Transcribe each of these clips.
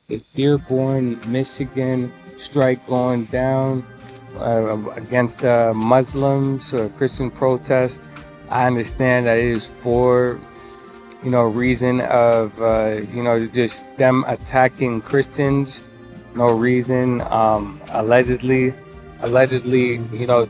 the Dearborn, Michigan strike going down against Muslims or Christian protests. I understand that it is for, reason of, just them attacking Christians. No reason. Allegedly,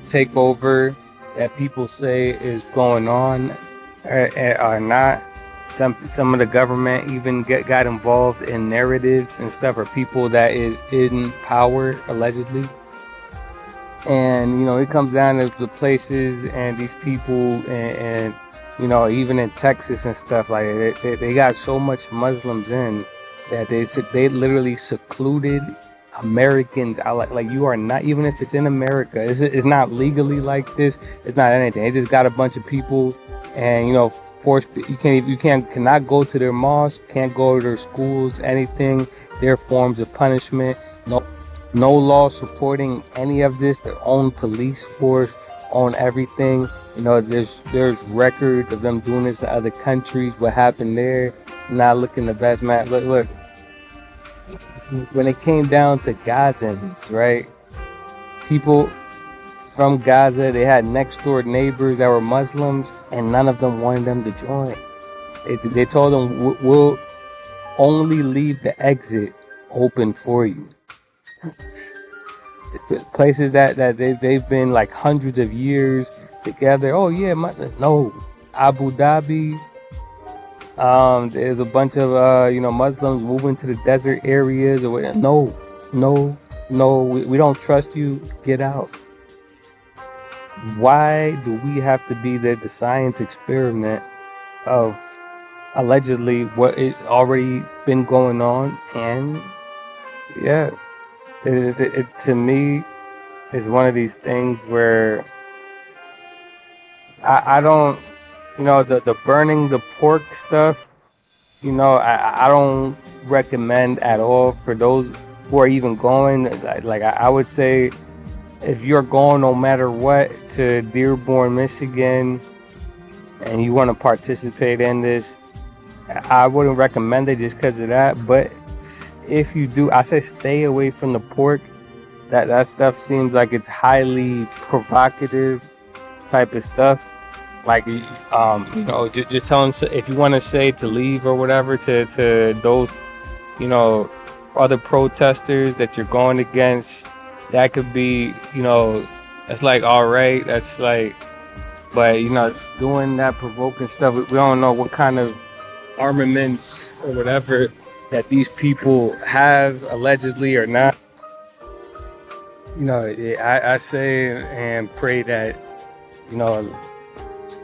takeover that people say is going on are not. Some of the government even got involved in narratives and stuff, or people that is in power allegedly. And it comes down to the places and these people, and even in Texas and stuff, like they got so much Muslims in that they literally secluded Americans out. Like you are not, even if it's in America, it's not legally like this. It's not anything. It just got a bunch of people, and force cannot go to their mosque, can't go to their schools, anything. Their forms of punishment. No law supporting any of this. Their own police force, own everything. There's records of them doing this in other countries. What happened there? Not looking the best, man. Look. When it came down to Gazans, right? People from Gaza, they had next door neighbors that were Muslims, and none of them wanted them to join. They told them, we'll only leave the exit open for you. Places that they've been like hundreds of years together. Oh yeah, no. Abu Dhabi. There's a bunch of Muslims moving to the desert areas or whatever. No, we don't trust you. Get out. Why do we have to be the science experiment of allegedly what is already been going on? And yeah, it to me is one of these things where I don't. The burning the pork stuff, I don't recommend at all for those who are even going. Like I would say, if you're going no matter what to Dearborn, Michigan, and you want to participate in this, I wouldn't recommend it just because of that. But if you do, I say stay away from the pork. That stuff seems like it's highly provocative type of stuff. Like, just tell them if you want to say to leave or whatever to those, other protesters that you're going against. That could be, that's like, all right. That's like, but, doing that provoking stuff, we don't know what kind of armaments or whatever that these people have allegedly or not. I say and pray that,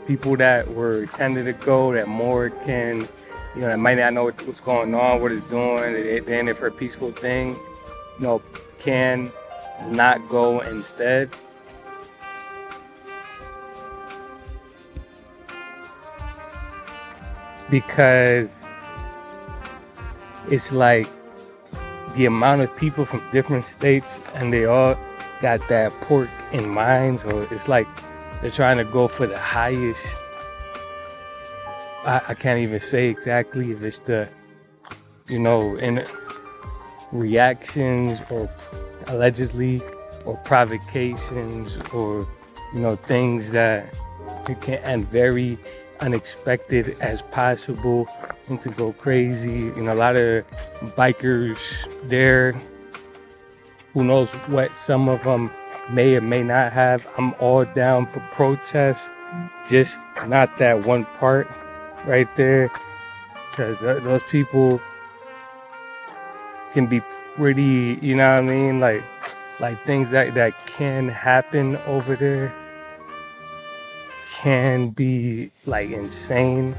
people that were tended to go, that more can, that might not know what's going on, what it's doing, and if for a peaceful thing, can not go instead. Because it's like the amount of people from different states, and they all got that pork in mind, so it's like they're trying to go for the highest. I can't even say exactly if it's the, in reactions or allegedly or provocations or, things that can end very unexpected as possible and to go crazy. A lot of bikers there, who knows what some of them may or may not have. I'm all down for protest, just not that one part right there, because those people can be pretty, like things that can happen over there can be like insane,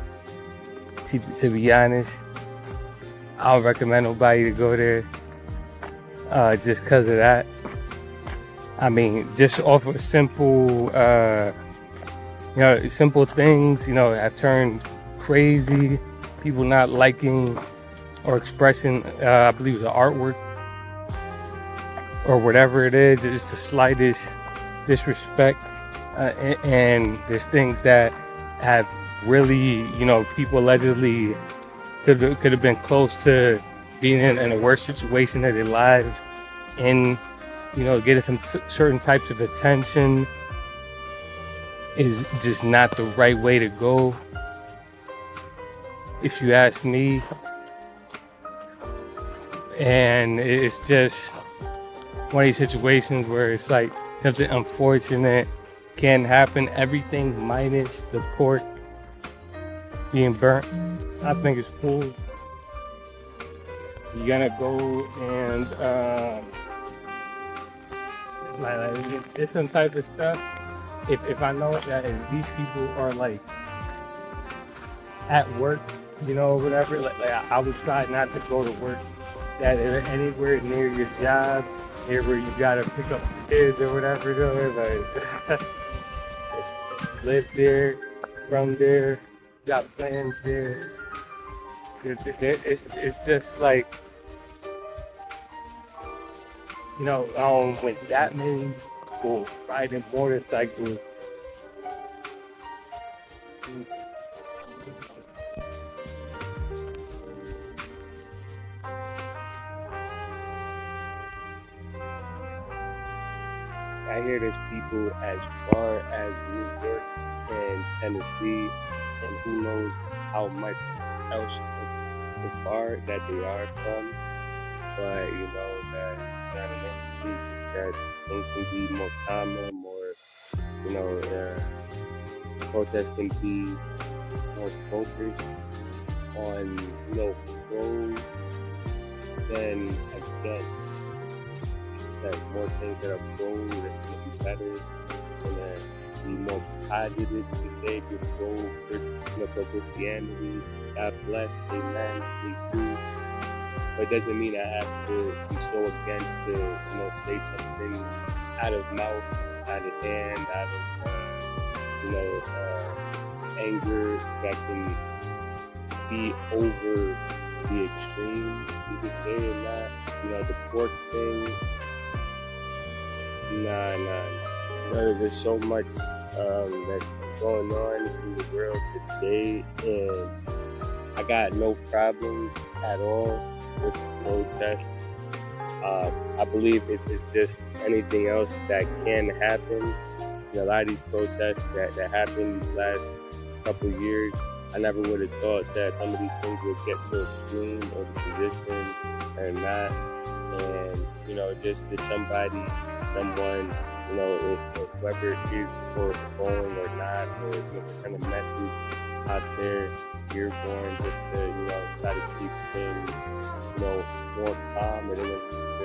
to be honest. I don't recommend nobody to go there just because of that. I mean, just off of simple things, have turned crazy. People not liking or expressing, I believe, the artwork or whatever it is. It's the slightest disrespect. And there's things that have really, people allegedly could have been close to being in a worse situation of their lives, and getting some certain types of attention is just not the right way to go, if you ask me. And it's just one of these situations where it's like something unfortunate can happen. Everything minus the pork being burnt, I think it's cool. You're gonna go and like different type of stuff. If I know that if these people are like at work, whatever, like I would try not to go to work that is anywhere near your job, near where you gotta pick up kids or whatever it is. Like live there, from there, got plans there. It's just like, when that many people riding motorcycles, I hear there's people as far as New York and Tennessee, and who knows how much else far that they are from. But that Jesus, that things can be more common, protests can be more focused on pro than against. Like more things that are pro, that's gonna be better. It's gonna be more positive to say you're pro Christianity. God bless, amen, me too. But it doesn't mean I have to be so against to say something out of mouth, out of hand, out of anger that can be over the extreme. You can say it not. The pork thing. Nah. There's so much that's going on in the world today, and I got no problems at all with the protests. I believe it's just anything else that can happen. A lot of these protests that happened these last couple of years, I never would have thought that some of these things would get so extreme or the position or not. And just someone, if whoever it is for going or not, or to send a message out there, Dearborn, just to try to keep things more calm, and then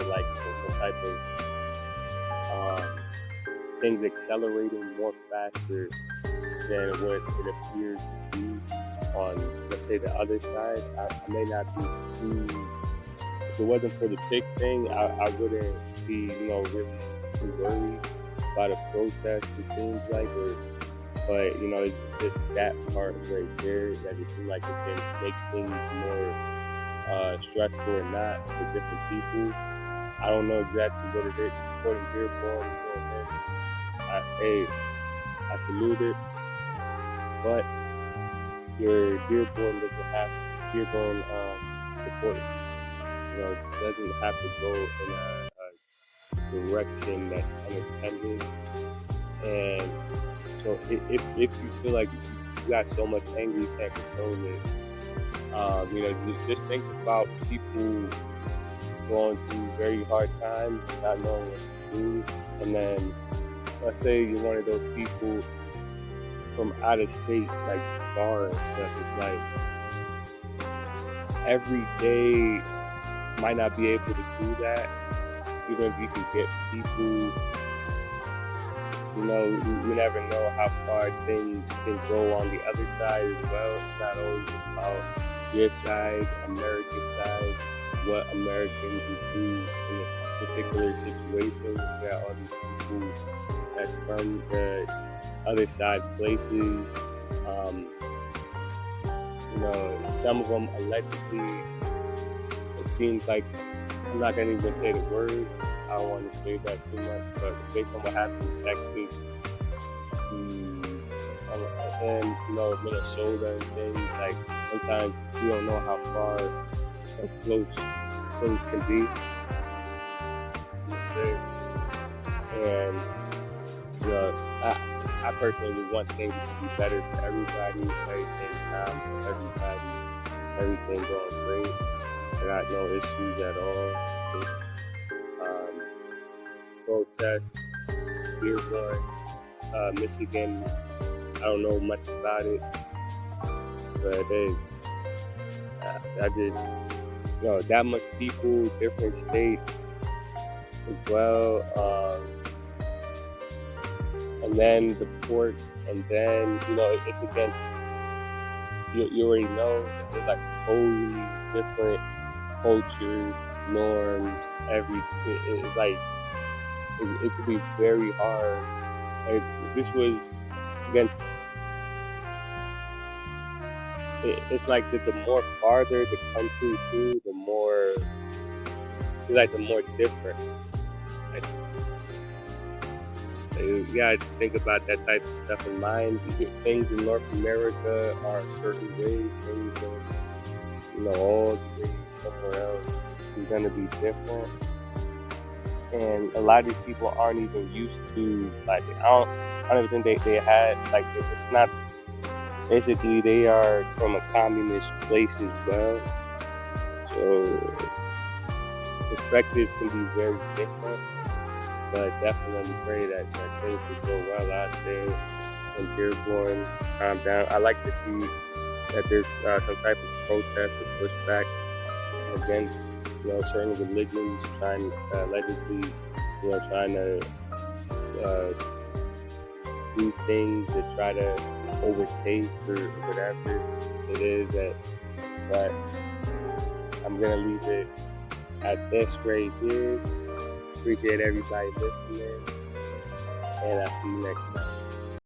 like some type of things accelerating more faster than what it appears to be on, let's say, the other side. I may not be too. If it wasn't for the big thing, I wouldn't be, really too worried about a protest, it seems like. But, it's just that part right there that it seems like it can make things more stressful or not for different people. I don't know exactly what it is. Supporting Dearborn, doing this. I salute it. But your Dearborn doesn't have Dearborn supported. Doesn't have to go in a direction that's unintended. And so if you feel like you got so much anger you can't control it, just think about people going through very hard times, not knowing what to do. And then let's say you're one of those people from out of state, like far and stuff. It's like every day might not be able to do that. Even if you can get people, you never know how far things can go on the other side as well. It's not always about your side, America's side, what Americans would do in this particular situation. You got all these people that's from the other side places. Some of them allegedly, it seems like, I'm not going to even say the word, I don't want to say that too much, but based on what happened in Texas, and Minnesota and things, like sometimes you don't know how far or close things can be. And I personally would want things to be better for everybody, everything calm for everybody, everything going great. I got no issues at all. Protest, Dearborn, Michigan. I don't know much about it, but I just, that much people, different states as well, and then the port, and then it's against. You already know it's like totally different culture, norms, everything. It's like it could be very hard. Like, this was against. It's like the more farther the country too, the more it's like the more different. Like, you gotta think about that type of stuff in mind. Things in North America are a certain way. Things in all the way somewhere else is gonna be different. And a lot of these people aren't even used to, like, I don't even think they had, like, it's not, basically they are from a communist place as well. So perspectives can be very different, but definitely pray that things will go well out there in Dearborn, calm down. I like to see that there's some type of protest or pushback against certain religions allegedly trying to do things to try to overtake or whatever it is but I'm gonna leave it at this right here. Appreciate everybody listening, and I'll see you next time.